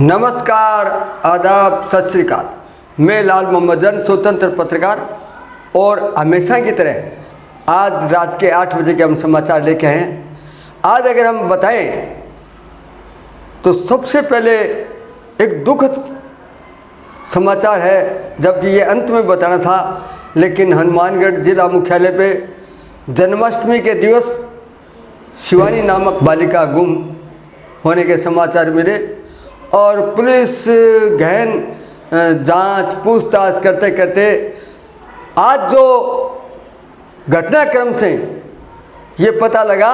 नमस्कार, आदाब, सत श्री अकाल। मैं लाल मोहम्मद जन, स्वतंत्र पत्रकार, और हमेशा की तरह आज रात के 8 बजे के हम समाचार लेके आए हैं। आज अगर हम बताएं तो सबसे पहले एक दुखद समाचार है, जबकि ये अंत में बताना था, लेकिन हनुमानगढ़ जिला मुख्यालय पे जन्माष्टमी के दिवस शिवानी नामक बालिका गुम होने के समाचार मिले और पुलिस गहन जांच पूछताछ करते करते आज जो घटनाक्रम से ये पता लगा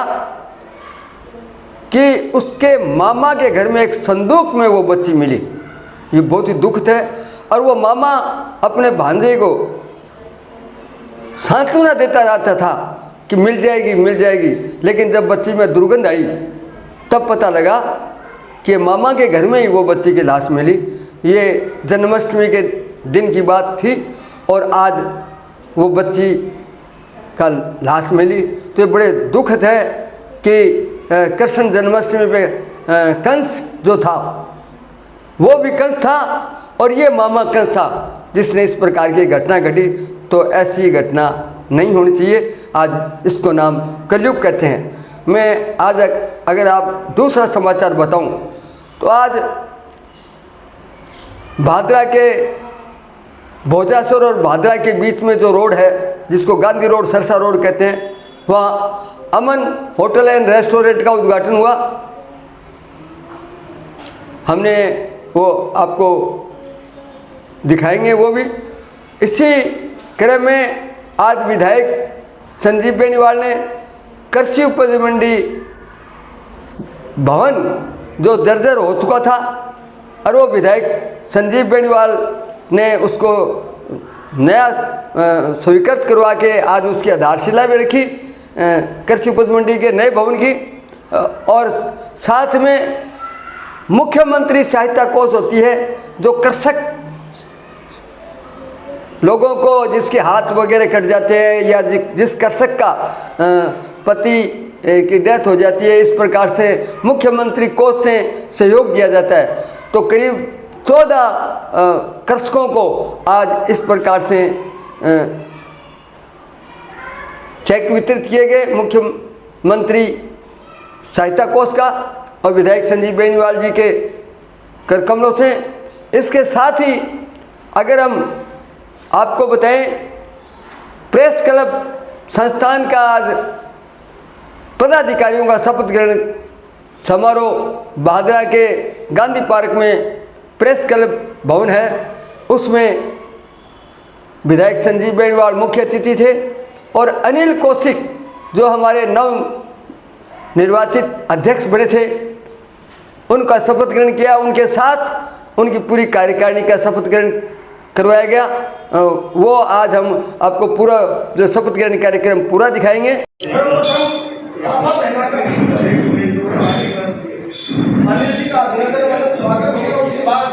कि उसके मामा के घर में एक संदूक में वो बच्ची मिली। ये बहुत ही दुखद है। और वो मामा अपने भांजे को सांत्वना देता रहता था कि मिल जाएगी, लेकिन जब बच्ची में दुर्गंध आई तब पता लगा कि मामा के घर में ही वो बच्ची की लाश मिली। ये जन्माष्टमी के दिन की बात थी और आज वो बच्ची का लाश मिली। तो ये बड़े दुखद है कि कृष्ण जन्माष्टमी पे कंस जो था वो भी कंस था और ये मामा कंस था जिसने इस प्रकार की घटना घटी। तो ऐसी घटना नहीं होनी चाहिए। आज इसको नाम कलयुग कहते हैं। मैं आज अगर आप दूसरा समाचार बताऊं तो आज भादरा के भोजासर और भादरा के बीच में जो रोड है, जिसको गांधी रोड सरसा रोड कहते हैं, वहाँ अमन होटल एंड रेस्टोरेंट का उद्घाटन हुआ। हमने वो आपको दिखाएंगे वो भी। इसी क्रम में आज विधायक संजीव बेनीवाल ने कृषि उपज मंडी भवन जो जर्जर हो चुका था, और वो विधायक संजीव बेनीवाल ने उसको नया स्वीकृत करवा के आज उसकी आधारशिला भी रखी कृषि उपज मंडी के नए भवन की। और साथ में मुख्यमंत्री सहायता कोष होती है जो कृषक लोगों को जिसके हाथ वगैरह कट जाते हैं या जिस कृषक का पति की डेथ हो जाती है, इस प्रकार से मुख्यमंत्री कोष से सहयोग दिया जाता है। तो करीब 14 कृषकों को आज इस प्रकार से चेक वितरित किए गए मुख्यमंत्री सहायता कोष का और विधायक संजीव बेनीवाल जी के कर कमलों से। इसके साथ ही अगर हम आपको बताएं, प्रेस क्लब संस्थान का आज पदाधिकारियों का शपथ ग्रहण समारोह भादरा के गांधी पार्क में प्रेस क्लब भवन है, उसमें विधायक संजीव बेनीवाल मुख्य अतिथि थे और अनिल कौशिक जो हमारे नव निर्वाचित अध्यक्ष बने थे उनका शपथ ग्रहण किया। उनके साथ उनकी पूरी कार्यकारिणी का शपथ ग्रहण करवाया गया। वो आज हम आपको पूरा जो शपथ ग्रहण कार्यक्रम पूरा दिखाएंगे। अनिल जी का अभिनंदन स्वागत होगा। उसके बाद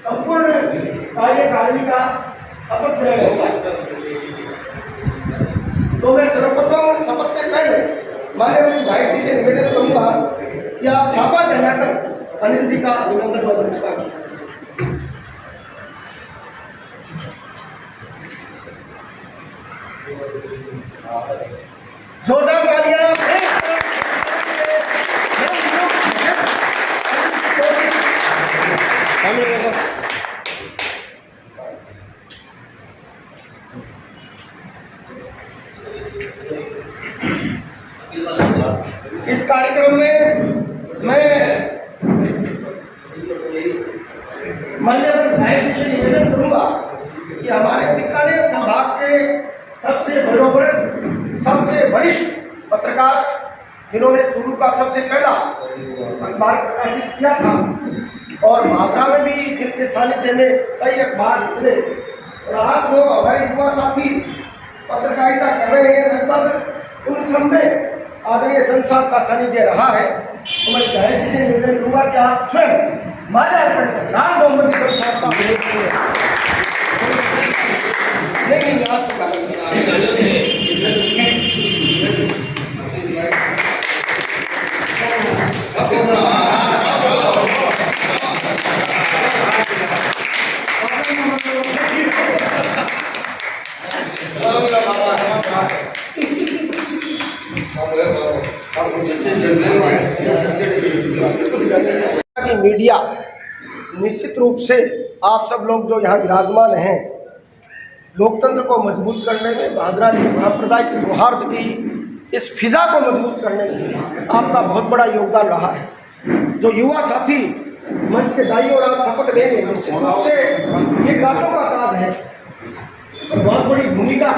संपूर्ण कार्यकारिणी का शपथ ग्रहण होगा। तो मैं सर्वप्रथम शपथ से पहले माननीय विधायक जी से निवेदन करूंगा कि आप छापा कहलाकर अनिल जी का अभिनंदन व स्वागत। जोरदार तालियां। इस कार्यक्रम में मैं माननीय विधायक जी से निवेदन करूंगा कि हमारे बीकानेर संभाग के सबसे बड़े सबसे वरिष्ठ पत्रकार जिन्होंने चूरू का सबसे पहला अखबार प्रकाशित किया था और भादरा में भी जिनके सानिध्य में कई अखबार निकले, और आज जो हमारे युवा साथी पत्रकारिता कर रहे हैं, लगभग उन सब में आदरणीय जन साहब का सानिध्य रहा है। तो मैं विधायक जी से निवेदन करूंगा कि आप स्वयं माल्या अर्पण कर लाल मोहम्मद जन साहब का कि मीडिया निश्चित रूप से आप सब लोग जो यहाँ विराजमान हैं, लोकतंत्र को मजबूत करने में, भादरा की सांप्रदायिक सौहार्द की इस फिजा को मजबूत करने में आपका बहुत बड़ा योगदान रहा है। जो युवा साथी मंच के दाई और आप शपथ लेंगे, निश्चित रूप से ये गांठों का काज है और बहुत बड़ी भूमिका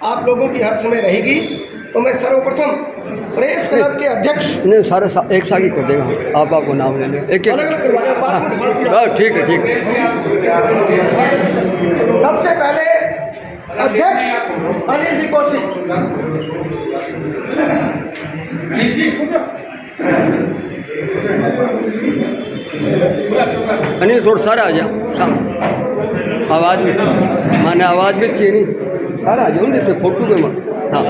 आप लोगों की हर समय रहेगी। तो मैं सर्वप्रथम प्रेस क्लब के अध्यक्ष, नहीं सारा एक साथ ही कर देगा, आप आपको नाम ले लें, एक एक अलग-अलग करवाने बात ठीक है ठीक है। सबसे पहले अध्यक्ष अनिल जी कौशिक। अनिल थोड़ा सारा आ जाओ, आवाज़ में माने आवाज़ भी चाहिए नहीं, सारा आ जाओ देखते फोटो के में। हाँ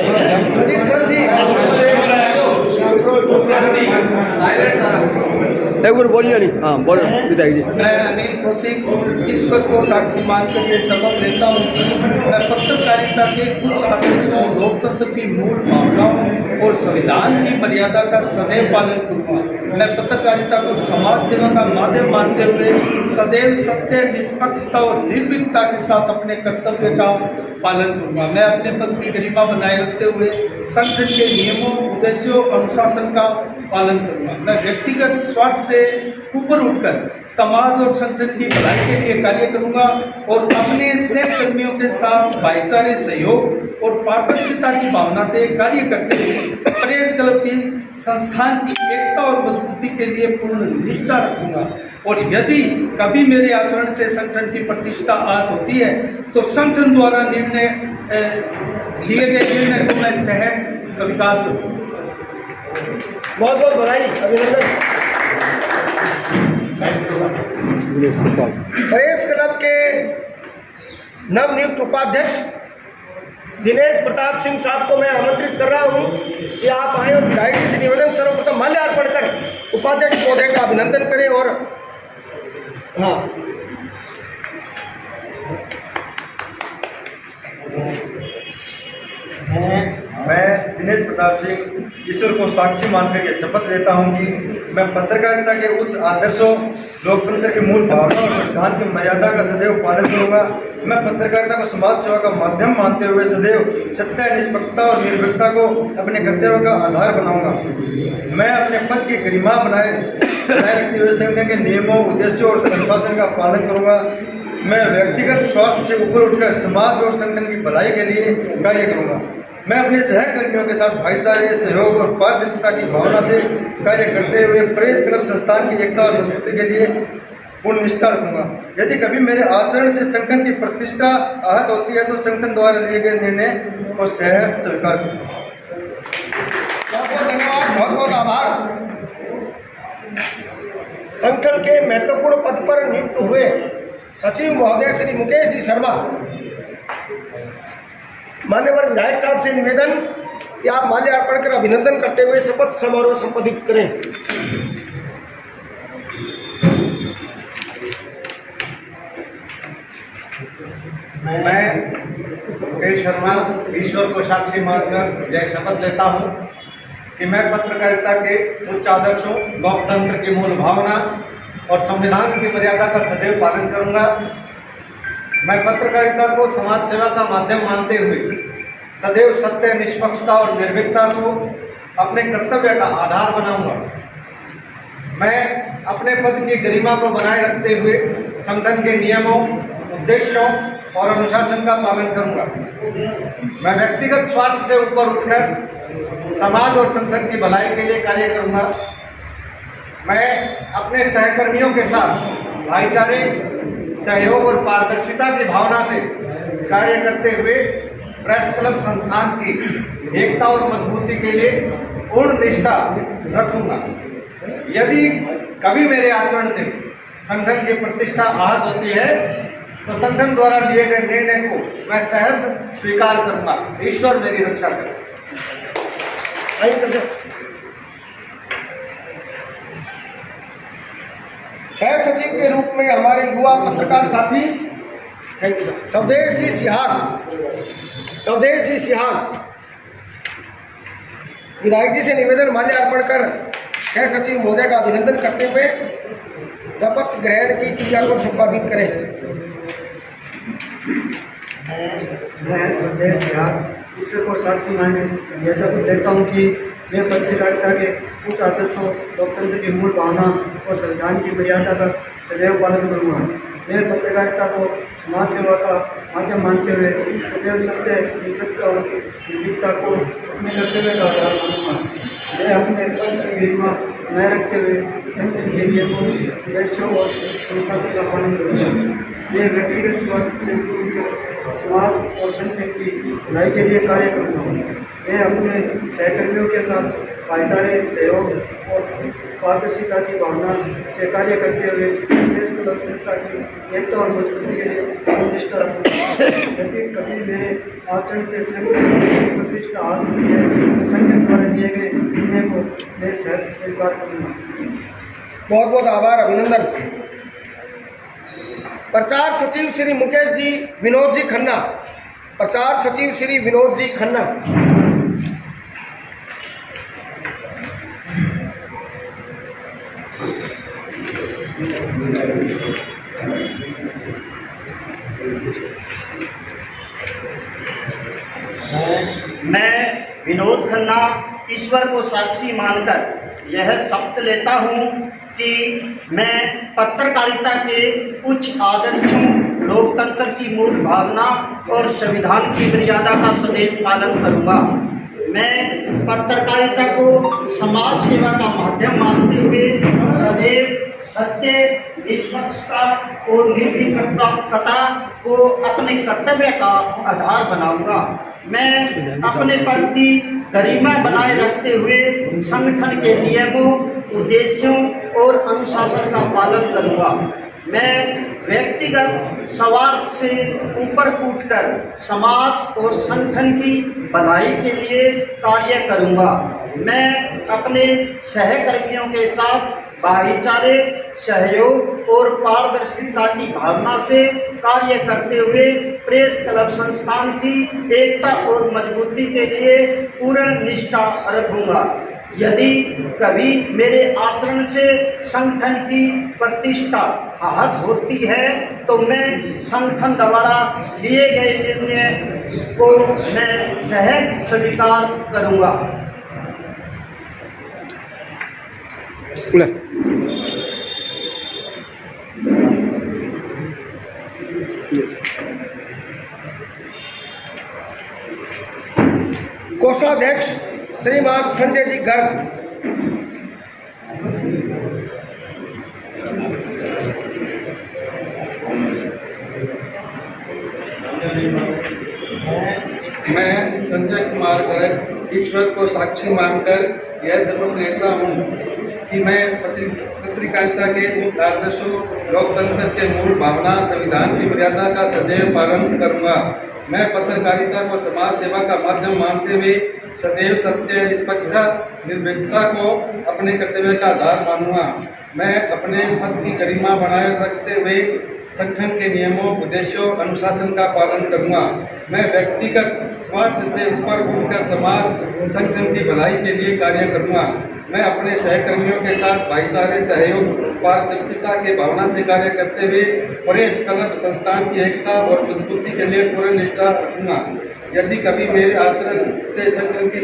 एक बार बोलिए नहीं, हाँ बोलो विधायक जी। मैं अनिल कौशिक ईश्वर को साक्षी मानकर ये शपथ लेता हूँ कि मैं पत्रकारिता के कुछ आदर्शों, लोकतंत्र की मूल भावनाओं और संविधान की मर्यादा का सदैव पालन करूँगा। मैं पत्रकारिता को समाज सेवा का माध्यम मानते हुए सदैव सत्य, निष्पक्षता और निर्भीकता के साथ अपने कर्तव्य का पालन करूँगा। मैं अपने पद की गरिमा बनाए रखते हुए संगठन के नियमों, उद्देश्यों, अनुशासन का पालन करूँगा। मैं व्यक्तिगत स्वार्थ से ऊपर उठकर समाज और संगठन की भलाई के लिए कार्य करूँगा और अपने सहकर्मियों के साथ भाईचारे, सहयोग और पारदर्शिता की भावना से कार्य करते हुए प्रेस क्लब की संस्थान की एकता और मजबूती के लिए पूर्ण निष्ठा रखूंगा। और यदि कभी मेरे आचरण से संगठन की प्रतिष्ठा आहत होती है तो संगठन द्वारा लिए गए निर्णय को मैं सहर्ष स्वीकार करूँगा। बहुत बहुत बधाई, अभिनंदन। प्रेस क्लब के नवनियुक्त उपाध्यक्ष दिनेश प्रताप सिंह साहब को मैं आमंत्रित कर रहा हूं कि आप आए और विधायक जी से निवेदन सर्वप्रथम माल्यार्पण कर उपाध्यक्ष महोदय का अभिनंदन करें। और हाँ, मैं दिनेश प्रताप सिंह ईश्वर को साक्षी मानकर यह शपथ लेता हूं कि मैं पत्रकारिता के उच्च आदर्शों, लोकतंत्र के मूल भावनाओं और संविधान की मर्यादा का सदैव पालन करूंगा। मैं पत्रकारिता को समाज सेवा का माध्यम मानते हुए सदैव सत्य, निष्पक्षता और निर्भीकता को अपने कर्तव्य का आधार बनाऊंगा। मैं अपने पद की गरिमा बनाए रखते हुए संगठन के नियमों, उद्देश्यों और अनुशासन का पालन करूंगा। मैं व्यक्तिगत स्वार्थ से ऊपर उठकर समाज और संगठन की भलाई के लिए कार्य करूंगा। मैं अपने सहकर्मियों के साथ भाईचारे, सहयोग और पारदर्शिता की भावना से कार्य करते हुए प्रेस क्लब संस्थान की एकता और मजबूती के लिए पूर्ण निष्ठा रखूंगा। यदि कभी मेरे आचरण से संगठन की प्रतिष्ठा आहत होती है तो संगठन द्वारा लिए गए निर्णय को सहर्ष स्वीकार करूंगा। बहुत बहुत धन्यवाद, बहुत बहुत आभार। संगठन के महत्वपूर्ण पद पर नियुक्त हुए सचिव महोदय श्री मुकेश जी शर्मा, मान्यवर विधायक साहब से निवेदन कि आप माल्यार्पण कर अभिनंदन करते हुए शपथ समारोह संपादित करें। मैं मुकेश शर्मा ईश्वर को साक्षी मानकर यह शपथ लेता हूं कि मैं पत्रकारिता के उच्च आदर्शों, लोकतंत्र की मूल भावना और संविधान की मर्यादा का सदैव पालन करूंगा। मैं पत्रकारिता को समाज सेवा का माध्यम मानते हुए सदैव सत्य, निष्पक्षता और निर्भीकता को अपने कर्तव्य का आधार बनाऊंगा। मैं अपने पद की गरिमा को बनाए रखते हुए संगठन के नियमों, उद्देश्यों और अनुशासन का पालन करूंगा। मैं व्यक्तिगत स्वार्थ से ऊपर उठकर समाज और संगठन की भलाई के लिए कार्य करूंगा। मैं अपने सहकर्मियों के साथ भाईचारे, सहयोग और पारदर्शिता की भावना से कार्य करते हुए प्रेस क्लब संस्थान की एकता और मजबूती के लिए पूर्ण निष्ठा रखूंगा। यदि कभी मेरे आचरण से संगठन की प्रतिष्ठा आहत होती है तो संगठन द्वारा लिए गए निर्णय को मैं सहर्ष स्वीकार करूंगा। ईश्वर मेरी रक्षा करे। सह सचिव के रूप में हमारे युवा पत्रकार साथी स्वदेश जी सिहाग विधायक जी से निवेदन माल्यार्पण कर सह सचिव महोदय का अभिनंदन करते हुए शपथ ग्रहण की क्रिया को संपादित करें। मैं संदेश ईश्वर को साक्षी माने यह शपथ लेता हूँ कि मैं पत्रकारिता के उच्च आदर्शों, लोकतंत्र की मूल भावना और संविधान की मर्यादा का सदैव पालन करूँगा। मैं पत्रकारिता को समाज सेवा का माध्यम मानते हुए सदैव सत्य, निष्पक्षता और निर्भीकता को अपने कर्तव्य का आधार मानूंगा। मैं अपने पद की गरिमा बनाए रखते हुए संगठन के नियमों, उद्देश्यों और अनुशासन का पालन करूँगा। मैं व्यक्तिगत स्वार्थ से समाज और संगठन की भलाई के लिए कार्य करूँगा। मैं अपने सहकर्मियों के साथ भाईचारे, सहयोग और पारदर्शिता की भावना से कार्य करते हुए प्रेस क्लब संस्था की एकता और मजबूती के लिए प्रतिष्ठा रखूँगा। यदि कभी मेरे आचरण से संगठन की प्रतिष्ठा हाथ होती है तो संगठन द्वारा लिए गए निर्णय को मैं सहर्ष स्वीकार करूँगा। बहुत बहुत आभार, अभिनंदन। प्रचार सचिव श्री मुकेश जी विनोद जी खन्ना। प्रचार सचिव श्री विनोद जी खन्ना। मैं विनोद खन्ना ईश्वर को साक्षी मानकर यह शपथ लेता हूँ कि मैं पत्रकारिता के उच्च आदर्शों, लोकतंत्र की मूल भावना और संविधान की मर्यादा का सदैव पालन करूँगा। मैं पत्रकारिता को समाज सेवा का माध्यम मानते हुए सदैव सत्य, निष्पक्षता और निर्भीकता को अपने कर्तव्य का आधार बनाऊंगा। मैं अपने पद की गरिमा बनाए रखते हुए संगठन के नियमों, उद्देश्यों और अनुशासन का पालन करूंगा। मैं व्यक्तिगत स्वार्थ से ऊपर उठकर समाज और संगठन की भलाई के लिए कार्य करूंगा। मैं अपने सहकर्मियों के साथ भाईचारे, सहयोग और पारदर्शिता की भावना से कार्य करते हुए प्रेस क्लब संस्थान की एकता और मजबूती के लिए पूर्ण निष्ठा रखूंगा। यदि कभी मेरे आचरण से संगठन की प्रतिष्ठा आहत होती है तो मैं संगठन द्वारा लिए गए निर्णय को मैं सहज स्वीकार करूंगा। कोषाध्यक्ष श्रीमान संजय जी गर्ग। मैं संजय कुमार गर्ग ईश्वर को साक्षी मानकर यह शपथ लेता हूँ कि मैं पत्रकारिता के उच्च आदर्शों, लोकतंत्र के मूल भावना, संविधान की मर्यादा का सदैव पालन करूँगा। मैं पत्रकारिता को समाज सेवा का माध्यम मानते हुए सदैव सत्य, निष्पक्षता, निर्भीकता को अपने कर्तव्य का आधार मानूंगा। मैं अपने पद की गरिमा बनाए रखते हुए संगठन के नियमों, उद्देश्यों, अनुशासन का पालन करूंगा। मैं व्यक्तिगत स्वार्थ से ऊपर उठकर समाज, संगठन की भलाई के लिए कार्य करूंगा। मैं अपने सहकर्मियों के साथ भाईचारे, सहयोग, पारदर्शिता के भावना से कार्य करते हुए प्रेस क्लब संस्थान की एकता और मजबूती के लिए पूर्ण निष्ठा रखूंगा। यदि कभी मेरे आचरण से संगठन की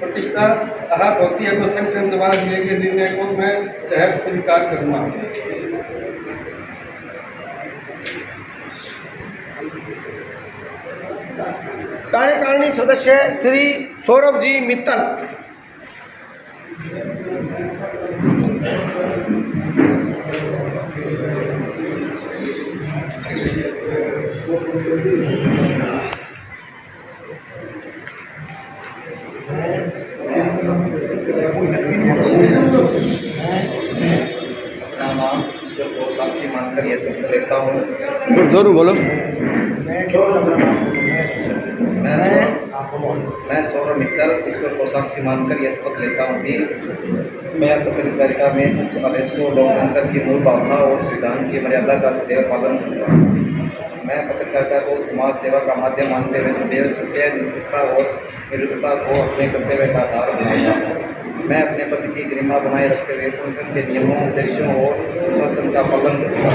प्रतिष्ठा आहत होती है तो संगठन द्वारा लिए गए निर्णय को मैं सहर्ष स्वीकार करूंगा। कार्यकारिणी सदस्य श्री सौरभ जी मित्तल। नाम ईश्वर को साक्षी मानकर यह शपथ लेता हूँ। जरूर बोलो। मैं सौरभ मित्तल ईश्वर को साक्षी मानकर यह शपथ लेता हूँ कि मैं पत्रकारिता में उच्च आदर्शों, लोकतंत्र की मूल भावना और संविधान की मर्यादा का सदैव पालन करूँगा। मैं पत्रकारिता को समाज सेवा का माध्यम मानते हुए सदैव सत्य, निष्पक्षता और निर्भीकता को अपने कर्तव्य का आधार बनाऊंगा। मैं अपने पद की गरिमा बनाए रखते हुए संगठन के नियमों, उद्देश्यों और अनुशासन का पालन करूँगा।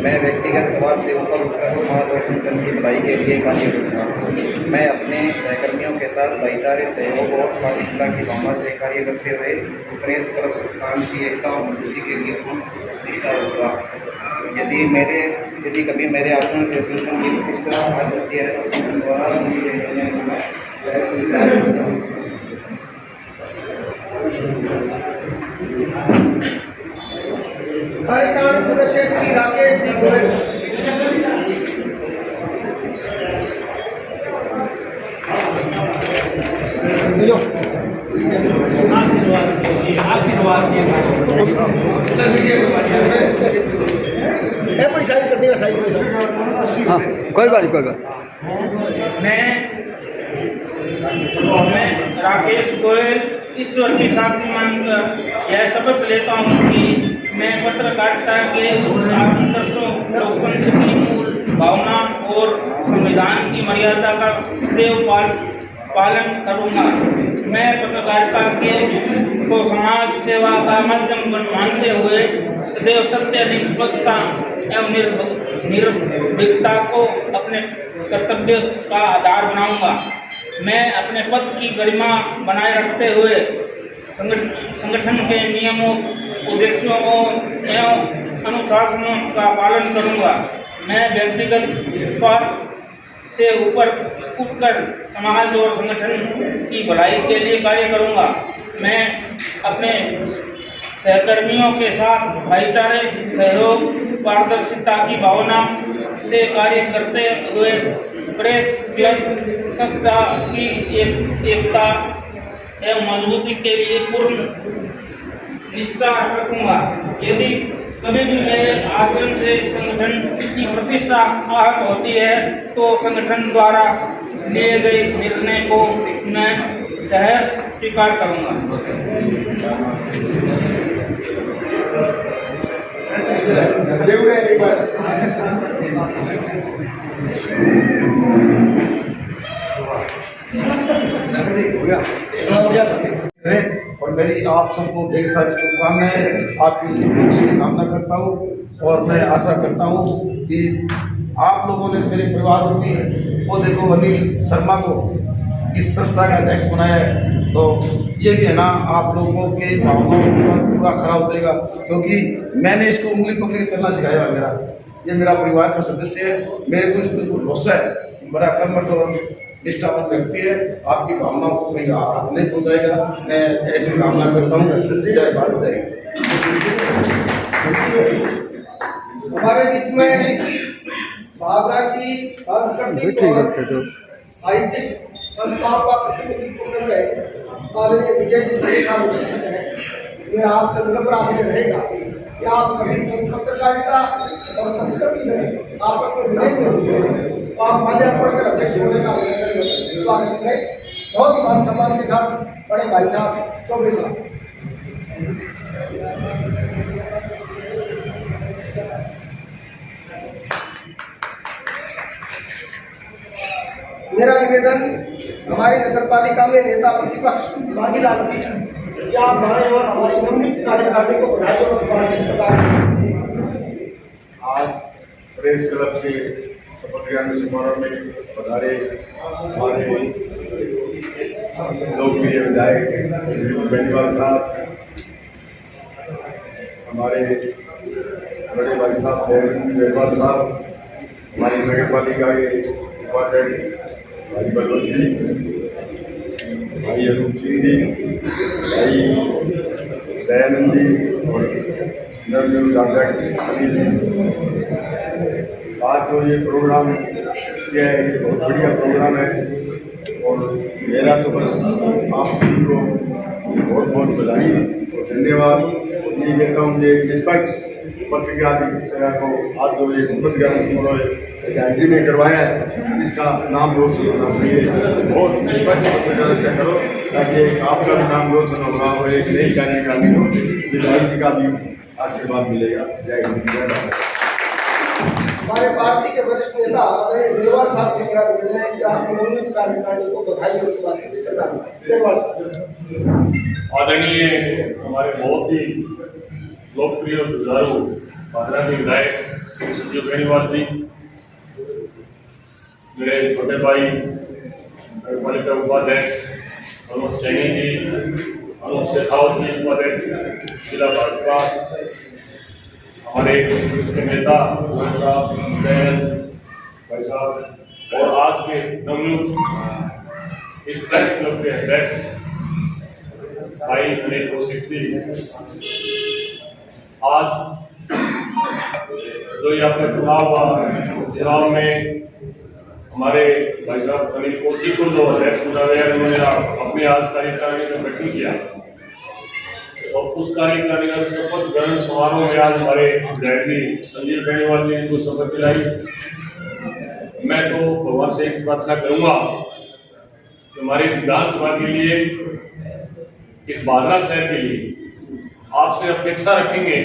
मैं व्यक्तिगत स्वार्थ से ऊपर उठकर समाज और संगठन की भलाई के लिए कार्य करूँगा। मैं अपने सहकर्मियों के साथ भाईचारे, सहयोग और कार्यशीलता की भावना से कार्य करते हुए प्रेस क्लब संस्थान की एकता और मजबूती के लिए प्रतिष्ठा रखूँगा। यदि कभी मेरे आचरण से संगठन की प्रतिष्ठा हाथ होती है तो संगठन द्वारा कार्यकारिणी सदस्य श्री राकेश जी गोयल। साइड कर देगा, साइड में। हाँ, कोई बात नहीं, कोई बात। मैं राकेश गोयल ईश्वर की साक्षी मानकर यह शपथ लेता हूँ कि मैं पत्रकारिता के आदर्शों, लोकतंत्र की मूल भावना और संविधान की मर्यादा का सदैव पालन करूँगा। मैं पत्रकारिता को समाज सेवा का माध्यम मानते हुए सदैव सत्य, निष्पक्षता एवं निर्भीकता को अपने कर्तव्य का आधार बनाऊंगा। मैं अपने पद की गरिमा बनाए रखते हुए संगठन के नियमों, उद्देश्यों एवं अनुशासनों का पालन करूंगा। मैं व्यक्तिगत स्वार्थ से ऊपर उठकर समाज और संगठन की भलाई के लिए कार्य करूंगा। मैं अपने सहकर्मियों के साथ भाईचारे, सहयोग, पारदर्शिता की भावना से कार्य करते हुए प्रेस क्लब संस्था की एकता एवं मजबूती के लिए पूर्ण निष्ठा रखूंगा। यदि कभी भी मेरे आचरण से संगठन की प्रतिष्ठा आहत होती है तो संगठन द्वारा लिए गए निर्णय को मैं सहर्ष स्वीकार करूंगा। और मेरी आप सबको ढेर सारी शुभकामनाएं, आपकी कामना करता हूँ। और मैं आशा करता हूँ कि आप लोगों ने मेरे परिवार की वो देखो अनिल शर्मा को इस संस्था का अध्यक्ष बनाया है, तो ये भी है ना आप लोगों के भावनाओं पर पूरा खरा उतरेगा, क्योंकि मैंने इसको उंगली पकड़ के चलना सिखाया है। ये मेरा परिवार का सदस्य है, मेरे को इस पर भरोसा है। बड़ा कर्मठ और निष्ठावान व्यक्ति है, आपकी भावनाओं को कहीं हाथ नहीं पहुँचाएगा। मैं ऐसी कामना करता हूँ। जय भारत, जय। हमारे बीच में भावना की सांस्कृतिक और साहित्यिक संस्थाओं का प्रतिनिधित्व कर रहे आदरणीय विजय जी हैं। मेरा आपसे विनम्र आग्रह रहेगा कि आप सभी पत्रकारिता और संस्कृति से आपस में मिले हुए होते हैं, तो आप माल्यार्पण पढ़कर अध्यक्ष होने का स्वागत करें। बहुत ही मान सम्मान के साथ बड़े भाई साहब चौबे साहब। मेरा निवेदन हमारी नगर पालिका में नेता प्रतिपक्ष बाजीलाल जी या हमारे और हमारी नवनियुक्त कार्यकारिणी को बधाई और शुभाशीष प्रदान। आज प्रेस क्लब के शपथ ग्रहण समारोह में पधारे हमारे लोकप्रिय विधायक श्री बेनीवाल साहब, हमारे बड़े भाई साहब बेनीवाल साहब, हमारी नगर पालिका के उपाध्यक्ष भाई बलवंत जी, भाई अरूप सिंह जी, भाई दयानंद जी और नवनियुक्त अध्यक्ष अनिल जी। आज जो ये प्रोग्राम किया है, ये बहुत बढ़िया प्रोग्राम है और मेरा तो बस आप सभी को बहुत बहुत बधाई और धन्यवाद। ये कहता हूँ ये निष्पक्ष पत्रकारिता को आज जो ये शपथ ग्रहण समारोह जी ने करवाया है, इसका नाम रोशन होना चाहिए। बहुत निष्पक्ष पत्रकारिता करो ताकि आपका भी नाम रोशन होगा और एक नई कार्यकारिणी को विधायक जी का भी आशीर्वाद मिलेगा। जय हिंद, जय भारत। हमारे पार्टी के वरिष्ठ नेता आदरणीय बेरवाल साहब से मेरा निवेदन है कि आप नवनियुक्त कार्यकारिणी को बधाई और शुभाशीष प्रदान करें। बेरवाल साहब। आदरणीय हमारे बहुत ही लोकप्रिय और जुझारू भाजपा के विधायक श्री संजीव बेनीवाल जी, मेरे छोटे भाई नगर पालिका उपाध्यक्ष अनुप सैनी जी, अनुप शेखावत जी उपाध्यक्ष जिला भाजपा, हमारे इसके नेता भाई साहब और आज के नवनियुक्त इस प्रेस क्लब के अध्यक्ष भाई अनिल कौशिक जी। आज जो यहाँ पर चुनाव में हमारे भाई साहब अनिल कौशिक को जो अध्यक्ष चुना गया, उन्होंने अपने आज कार्यकारिणी का गठन किया और उस कार्यकारिणी का शपथ ग्रहण समारोह में आज हमारे विधायक संजीव बेनीवाल जी ने जो शपथ दिलाई, मैं तो भगवान से एक प्रार्थना करूंगा कि हमारे इस विधानसभा के लिए, इस बादरा शहर के लिए आपसे अपेक्षा रखेंगे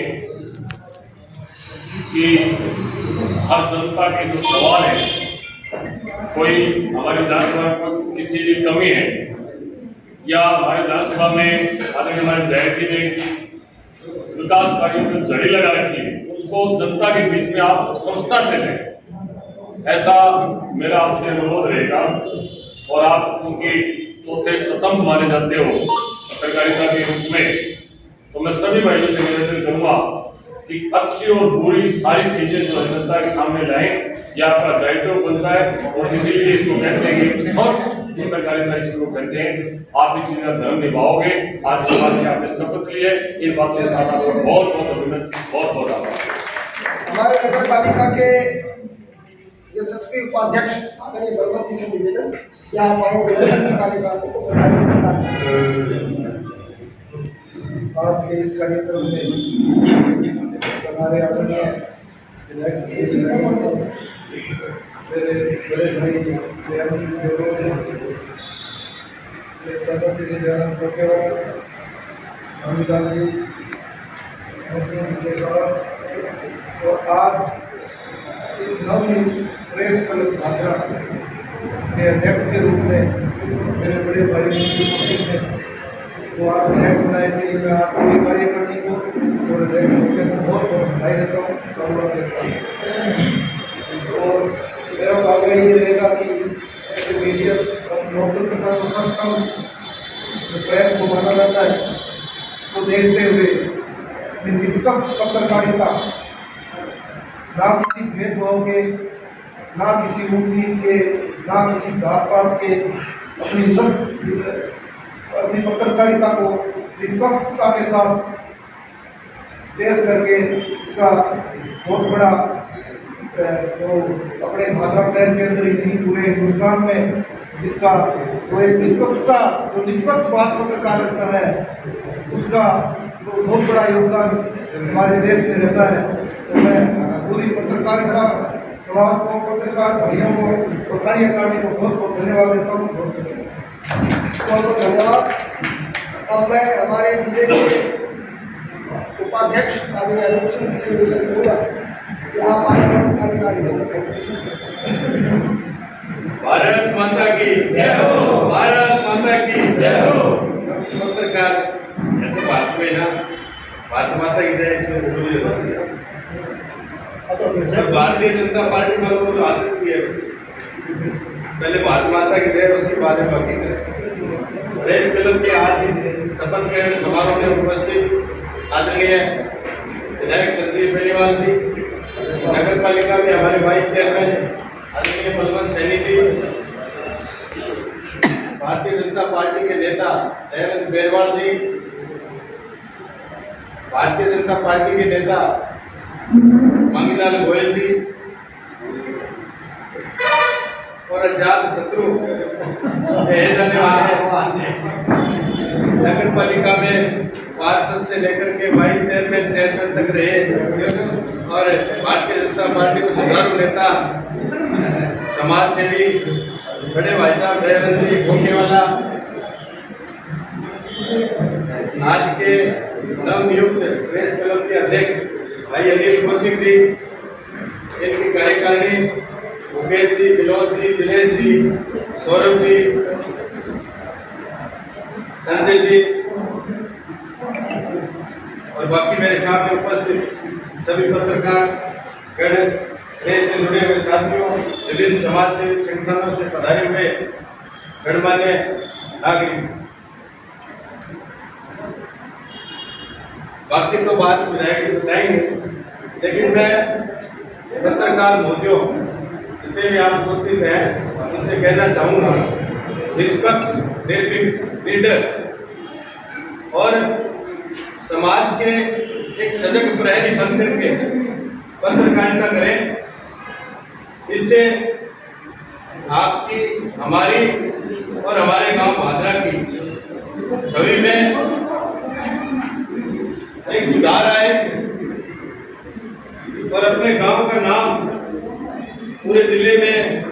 कि हर जनता के जो सवाल है, कोई हमारे विधानसभा में किस चीज की कमी है या हमारे विधानसभा में आदरणीय हमारे विधायक जी ने विकास कार्यों में जड़ी लगा रखी है, उसको जनता के बीच में आप समझता चले, ऐसा मेरा आपसे अनुरोध रहेगा। और आप क्योंकि चौथे स्तंभ माने जाते हो पत्रकारिता के रूप में, तो मैं सभी भाइयों से निवेदन करूंगा कि अच्छी और बुरी सारी चीजें जो जनता के सामने लाएं, यह आपका दायित्व बनता है और इसीलिए इसको कहते हैं कि सच पत्रकारिता इसको कहते हैं। आप इस चीज का धर्म निभाओगे। आज इस बात की आपने शपथ ली है, इन बातों के साथ आपका बहुत बहुत अभिनंदन, बहुत बहुत आभार। हमारे नगर पालिका के यशस्वी उपाध्यक्ष आदरणीय बलवंत जी से निवेदन कि आप आए कार्यकारिणी को बधाई प्रदान करें। आज के इस कार्यक्रम में हमारे आदरणीय विधायक मेरे बड़े भाई जयराम जी जयराम कोकेवाल, अमिताभ जी और आज इस नवनियुक्त प्रेस क्लब भाजपा के अध्यक्ष के रूप में मेरे बड़े भाई तो आप अध्यक्ष बनाए, इसलिए मैं आप पूरी कार्यकारिणी को और अध्यक्ष को बहुत बहुत बधाई देता हूँ, धन्यवाद देता हूँ। और मेरा आग्रह ये रहेगा कि मीडिया लोकतंत्र का जो फर्स्ट जो प्रेस को माना जाता है, उसको देखते हुए निष्पक्ष पत्रकारिता, ना किसी भेदभाव के, ना किसी ऊंच नीच के, ना किसी जात पात के, अपनी पत्रकारिता को निष्पक्षता के साथ पेश करके इसका बहुत बड़ा जो अपने भाजपा शहर के अंदर ही पूरे हिंदुस्तान में इसका जो एक निष्पक्षता, जो निष्पक्ष बात पत्रकार करता है, उसका तो बहुत बड़ा योगदान हमारे देश में रहता है। तो मैं पूरी पत्रकारिता समाज को, पत्रकार भाइयों को और कार्यकारिणी को बहुत बहुत धन्यवाद देता हूँ। बहुत बहुत धन्यवाद। अब मैं हमारे जिले के उपाध्यक्ष आदरणीय अनुप सिंह जी से निवेदन करूँगा कि आप आए कार्यकारिणी को। भारत माता की जय हो, भारत माता की जय हो। पत्रकार भारत में ना भारत माता की जय इसमें जरूरी होती है। भारतीय जनता पार्टी वालों को तो आदत भी है, पहले भारत माता की जय, उसके बाद में बाकी करें। प्रेस क्लब के आज इस शपथ ग्रहण समारोह में उपस्थित आदरणीय विधायक संजीव बेनीवाल जी, नगर पालिका के हमारे वाइस चेयरमैन आदरणीय बलवंत सैनी जी, भारतीय जनता पार्टी के नेता जयवंत बेरवाल जी, भारतीय जनता पार्टी के नेता मांगीलाल गोयल जी और अजात शत्रु जाने वाले नगर पालिका में पार्षद से लेकर के वाइस चेयरमैन तक रहे और भारतीय जनता पार्टी को जुझारू नेता, समाज सेवी बड़े भाई साहब दयानंद जी कोकेवाला, आज के नवनियुक्त प्रेस क्लब के अध्यक्ष भाई अनिल कौशिक जी, इनकी कार्यकारिणी मुकेश जी, विनोद जी, दिनेश जी, सौरभ जी, संजय जी और बाकी मेरे सामने उपस्थित सभी पत्रकार गण से जुड़े हुए साथियों, विभिन्न समाज से संगठनों से पधारे हुए गणमान्य नागरिक, बाकी तो बात विधायक बताएंगे, लेकिन मैं पत्रकार महोदयों जितने भी आप उपस्थित हैं उनसे कहना चाहूँगा, निष्पक्ष, निर्भीक, निडर और समाज के एक सजग प्रहरी बनकर के पत्रकारिता करें। इससे आपकी, हमारी और हमारे गांव भादरा की छवि में एक सुधार आए और अपने गांव का नाम पूरे जिले में,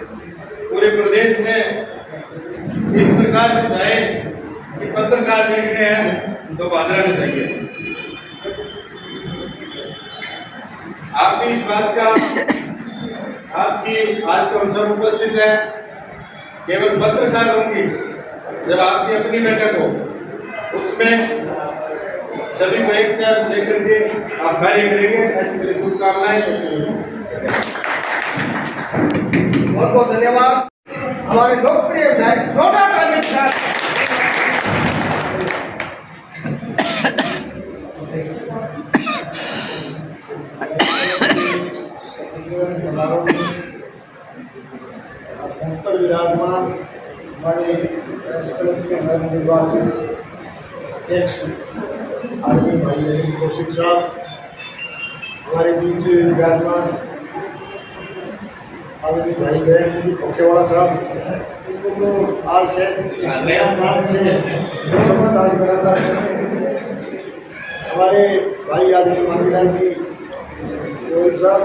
पूरे प्रदेश में इस प्रकार से जाए कि पत्रकार देखने हैं तो भादरा में जाइए। आपकी इस बात का, आपकी आज तो हम सब उपस्थित हैं, केवल पत्रकारों की जब आपकी अपनी बैठक हो उसमें सभी को एक साथ लेकर के आप कार्य करेंगे, ऐसी मेरी शुभकामनाएं। बहुत बहुत धन्यवाद। हमारे लोकप्रिय विधायक जोरदार तालियों के साथ समारोह में पर विराजमान हमारे प्रेस क्लब के नवनिर्वाचित अध्यक्ष आदरणीय भाई नवीन कौशिक साहब, हमारे बीच विराजमान आदरणीय भाई गैर पोखेवाड़ा साहब, इनको तो आज से नया नाम से समझदार बनाता है। हमारे भाई आदरणीय मानीलाल जी गोयल साहब,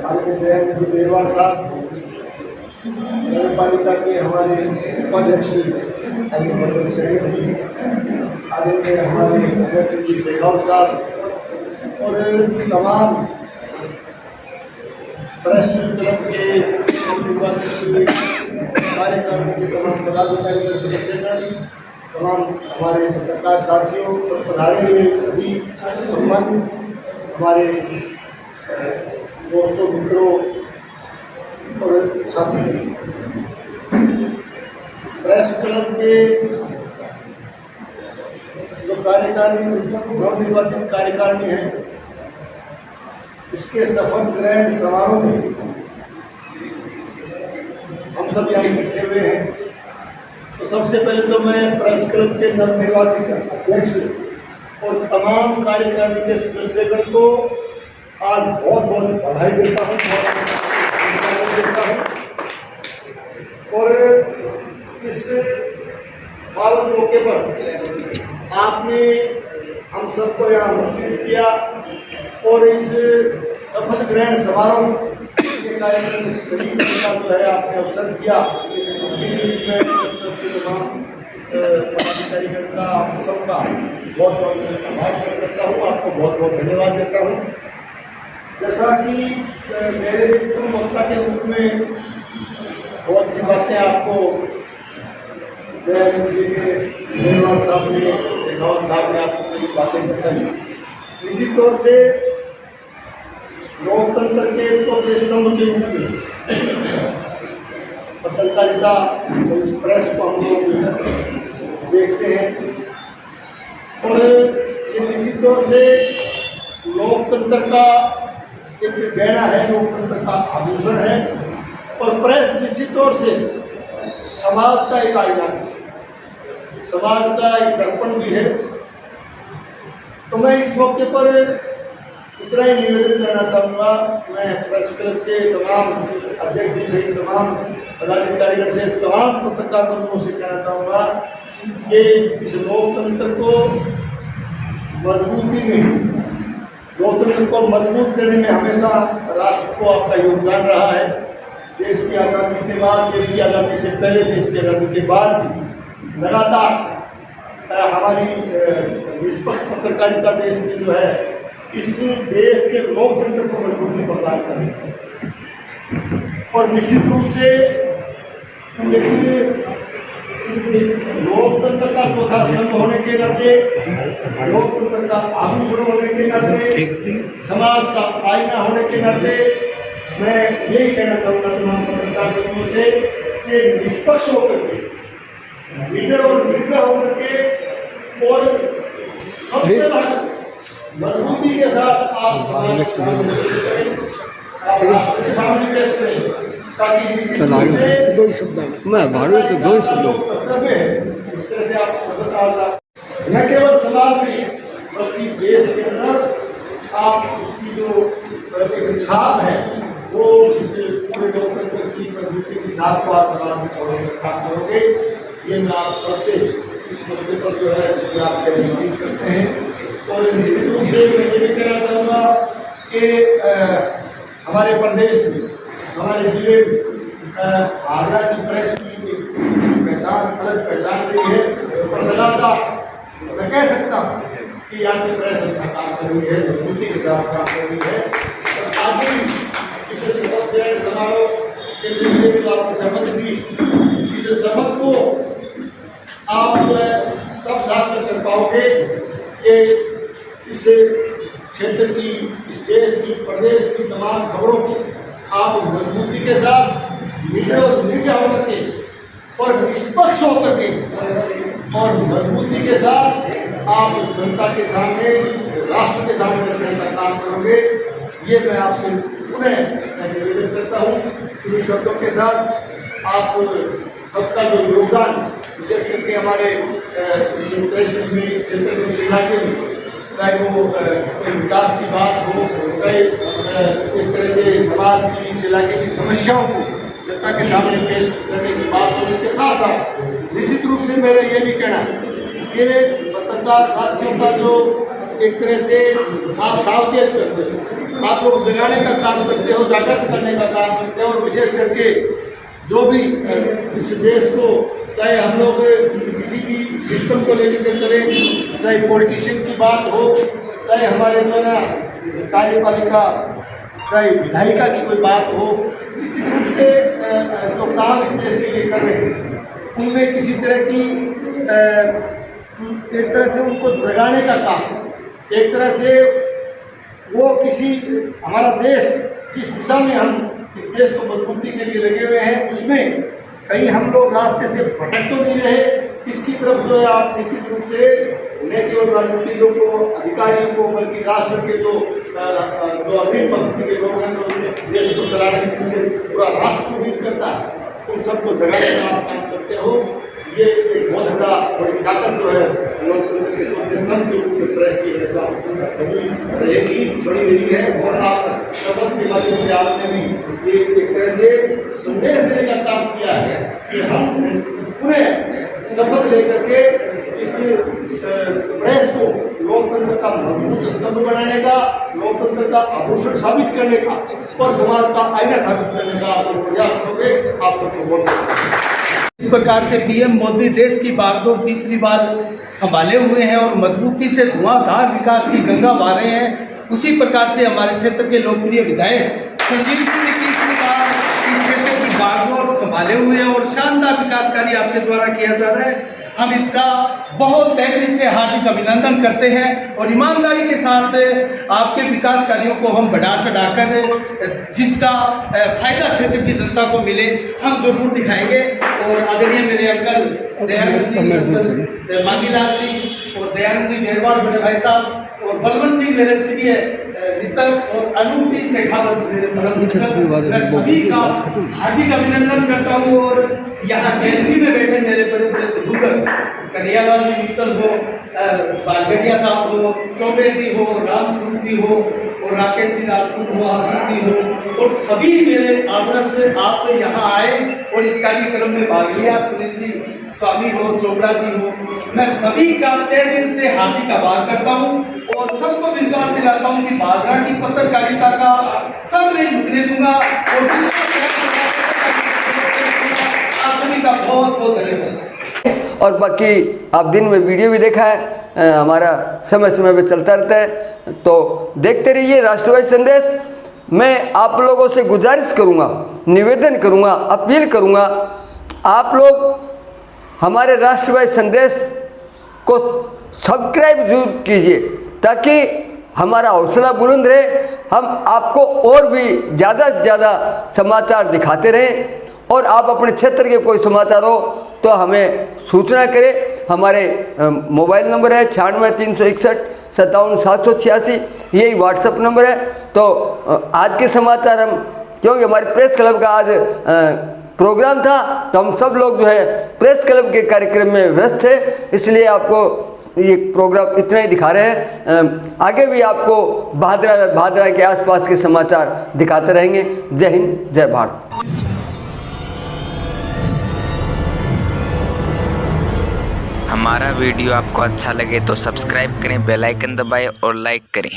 आदरणीय दयानंद जी बेरवाल साहब, नगर पालिका के हमारे उपाध्यक्ष आदरणीय हमारे अध्यक्ष जी शेखावत साहब और तमाम प्रेस क्लब के कार्यक्रम के तमाम पदाधिकारी और सदस्यगण, तमाम हमारे पत्रकार साथियों और पधारे हुए सभी सम्मानित हमारे दोस्तों, मित्रों और साथी, प्रेस क्लब के जो कार्यकारिणी, नवनिर्वाचित कार्यकारिणी है, उसके शपथ ग्रहण समारोह में हम सब यहाँ बैठे हुए हैं। तो सबसे पहले तो मैं प्रेस क्लब के नवनिर्वाचित अध्यक्ष और तमाम कार्यकारिणी के सदस्यगण को आज बहुत बहुत बधाई देता हूँ, और इस पावन मौके पर आपने हम सबको यहाँ आमंत्रित किया और इस शपथ ग्रहण समारोह के कार्यक्रम में शरीक होने का जो है आपने अवसर किया, इसके लिए मैं तमाम पदाधिकारीगण का, आप सबका बहुत बहुत आभार व्यक्त करता हूँ, आपको बहुत बहुत धन्यवाद देता हूँ। जैसा कि मेरे वक्ता के रूप में बहुत सी बातें आपको दयानंद जी ने, बेरवाल साहब ने, शेखावत साहब ने आपको कई बातें बताई। इसी तौर से लोकतंत्र के चौथे स्तंभ के रूप में पत्रकारिता और इस प्रेस को हम लोग देखते हैं, और ये निश्चित तौर से लोकतंत्र का एक गहना है, लोकतंत्र का आभूषण है, और प्रेस निश्चित तौर से समाज का एक आईना है, समाज का एक दर्पण भी है। तो मैं इस मौके पर इतना ही निवेदन करना चाहूँगा। मैं प्रेस क्लब के तमाम अध्यक्ष जी से, तमाम पदाधिकारियों से, तमाम पत्रकार बंधुओं से कहना चाहूँगा कि इस लोकतंत्र को मजबूती में, लोकतंत्र को मजबूत करने में हमेशा राष्ट्र को आपका योगदान रहा है। देश की आज़ादी के बाद, देश की आज़ादी से पहले, देश की आज़ादी के बाद भी लगातार हमारी निष्पक्ष पत्रकारिता देश में जो है, इस देश के लोकतंत्र को मजबूती प्रदान करें। और निश्चित रूप से देखिए लोकतंत्र का चौथा स्तंभ होने के नाते, लोकतंत्र का आभूषण होने के नाते, समाज का आईना होने के नाते मैं यही कहना चाहूँगा तमाम पत्रकारों से कि निष्पक्ष होकर के, निडर और निर्भय होकर के और सबके मजबूती के साथ आप समाज के सामने पेश करें, ताकि दो ही शब्द मैं भारू तो दो ही शब्दों कर्तव्य है इस तरह से आप शपथ न केवल समाज में बल्कि देश के अंदर आप उसकी जो एक छाप है वो इस पूरे लोकतंत्र की प्रवृत्ति की छाप को आप समाज में छोड़ने का काम करोगे। ये मैं आप सबसे इस मुद्दे पर जो है कि आपसे उम्मीद करते हैं। और निश्चित रूप से मैं ये भी कहना चाहूँगा कि हमारे प्रदेश में, हमारे जिले में आगरा की प्रेस की पहचान, अलग पहचान रही है, पर लगातार मैं कह सकता हूँ कि यहाँ की प्रेस अच्छा काम कर रही है, मजबूती के साथ काम कर रही है। और आगे इस शपथ ग्रहण समारोह के लिए जो आपने शपथ ली, इस शपथ को आप तब सार्थक कर पाओगे कि इस क्षेत्र की, इस देश की, प्रदेश की तमाम खबरों को आप मजबूती के साथ निडर और निर्भय होकर के और निष्पक्ष होकर के और मजबूती के साथ आप जनता के सामने, राष्ट्र के सामने रखने का काम करोगे। ये मैं आपसे पुनः निवेदन करता हूँ। इन शब्दों के साथ आप सबका जो योगदान, विशेष करके हमारे इस क्षेत्र में, इस इलाके में, चाहे वो विकास की बात हो, चाहे एक तरह से समाज की, इस इलाके की समस्याओं को जनता के सामने पेश करने की बात हो, इसके साथ साथ निश्चित रूप से मेरा ये भी कहना कि पत्रकार साथियों का जो एक तरह से आप सावचेत करते हो, आप लोग जगाने का काम करते हो, जागृत करने का काम करते हो, और विशेष करके जो भी इस देश को, चाहे हम लोग किसी भी सिस्टम को लेकर चले, चाहे पॉलिटिशियन की बात हो, चाहे हमारे जो ना कार्यपालिका, चाहे विधायिका की कोई बात हो, इसी रूप से जो काम इस देश के लिए कर रहे हैं, उनमें किसी तरह की एक तरह से उनको जगाने का काम, एक तरह से वो किसी, हमारा देश किस दिशा में हम इस देश को मजबूती के लिए लगे हुए हैं, उसमें कहीं हम लोग रास्ते से भटक तो नहीं रहे, इसकी तरफ जो है आप निश्चित रूप से न केवल राजनीतिकों को, अधिकारियों को, बल्कि राष्ट्र के जो अग्रिम पंक्ति के लोग हैं, जो देश को चलाने के पीछे पूरा राष्ट्र उम्मीद करता है, उन सबको जगाने का आप काम करते हो। ये एक बहुत बड़ी ताकत जो है लोकतंत्र के चौथे स्तंभ के रूप में प्रेस की हमेशा रहेगी, बड़ी रही है। और आप शपथ के माध्यम से आपने भी ये एक तरह से संदेश देने का काम किया है कि हम पूरे शपथ लेकर के इस प्रेस को लोकतंत्र का मजबूत स्तंभ बनाने का, लोकतंत्र का आभूषण साबित करने का और समाज का आईना साबित करने का आप लोग प्रयास करोगे। आप सबको बहुत इस प्रकार से पीएम मोदी देश की बागडोर तीसरी बार संभाले हुए हैं और मजबूती से धुआंधार विकास की गंगा बहा रहे हैं। उसी प्रकार से हमारे क्षेत्र के लोकप्रिय विधायक संजीव जी ने तीसरी बार इस क्षेत्र की बागडोर संभाले हुए हैं और शानदार विकास कार्य आपके द्वारा किया जा रहा है। हम इसका बहुत तहे दिल से हार्दिक अभिनंदन करते हैं और ईमानदारी के साथ आपके विकास कार्यों को हम बढ़ा चढ़ाकर जिसका फायदा क्षेत्र की जनता को मिले हम जरूर दिखाएंगे। और आदरणीय मेरे अंकल दयानंद जी, मांगीलाल जी और दयानंद जी मेहरबान बड़े भाई साहब और बलवंत जी मेरे प्रिय मित्र और अनूप जी शेखावत मेरे परम मित्र, मैं सभी का हार्दिक अभिनंदन करता हूँ। और यहाँ गैलरी में बैठे मेरे बड़े बड़े बुजुर्ग कन्हैयालाल जी मित्तल हो, बालगढ़िया साहब हो, चौबे जी हो, राम सूद जी हो और राकेश सिंह राजपूत हो, आशु जी हो और सभी मेरे आदर्श से आप यहाँ आए और इस कार्यक्रम में भाग लिया। सुनील जी स्वामी हो, चोपड़ा जी हो, मैं सभी का तहे दिल से हार्दिक आभार करता हूँ और सबको विश्वास दिलाता हूँ कि बाजरा की पत्रकारिता का सर नहीं झुकने दूंगा। और आप सभी का बहुत बहुत धन्यवाद। और बाकी आप दिन में वीडियो भी देखा है, हमारा समय समय पे चलता रहता है, तो देखते रहिए राष्ट्रवादी संदेश। मैं आप लोगों से गुजारिश करूंगा निवेदन करूँगा, अपील करूँगा, आप लोग हमारे राष्ट्रवादी संदेश को सब्सक्राइब जरूर कीजिए ताकि हमारा हौसला बुलंद रहे, हम आपको और भी ज़्यादा से ज़्यादा समाचार दिखाते रहें। और आप अपने क्षेत्र के कोई समाचार हो तो हमें सूचना करें। हमारे मोबाइल नंबर है 96-361-57-786, यही व्हाट्सएप नंबर है। तो आज के समाचार हम, क्योंकि हमारे प्रेस क्लब का आज प्रोग्राम था तो हम सब लोग जो है प्रेस क्लब के कार्यक्रम में व्यस्त थे, इसलिए आपको ये प्रोग्राम इतना ही दिखा रहे हैं। आगे भी आपको भादरा के आसपास के समाचार दिखाते रहेंगे। जय हिंद, जय भारत। हमारा वीडियो आपको अच्छा लगे तो सब्सक्राइब करें, बेल आइकन दबाएं और लाइक करें।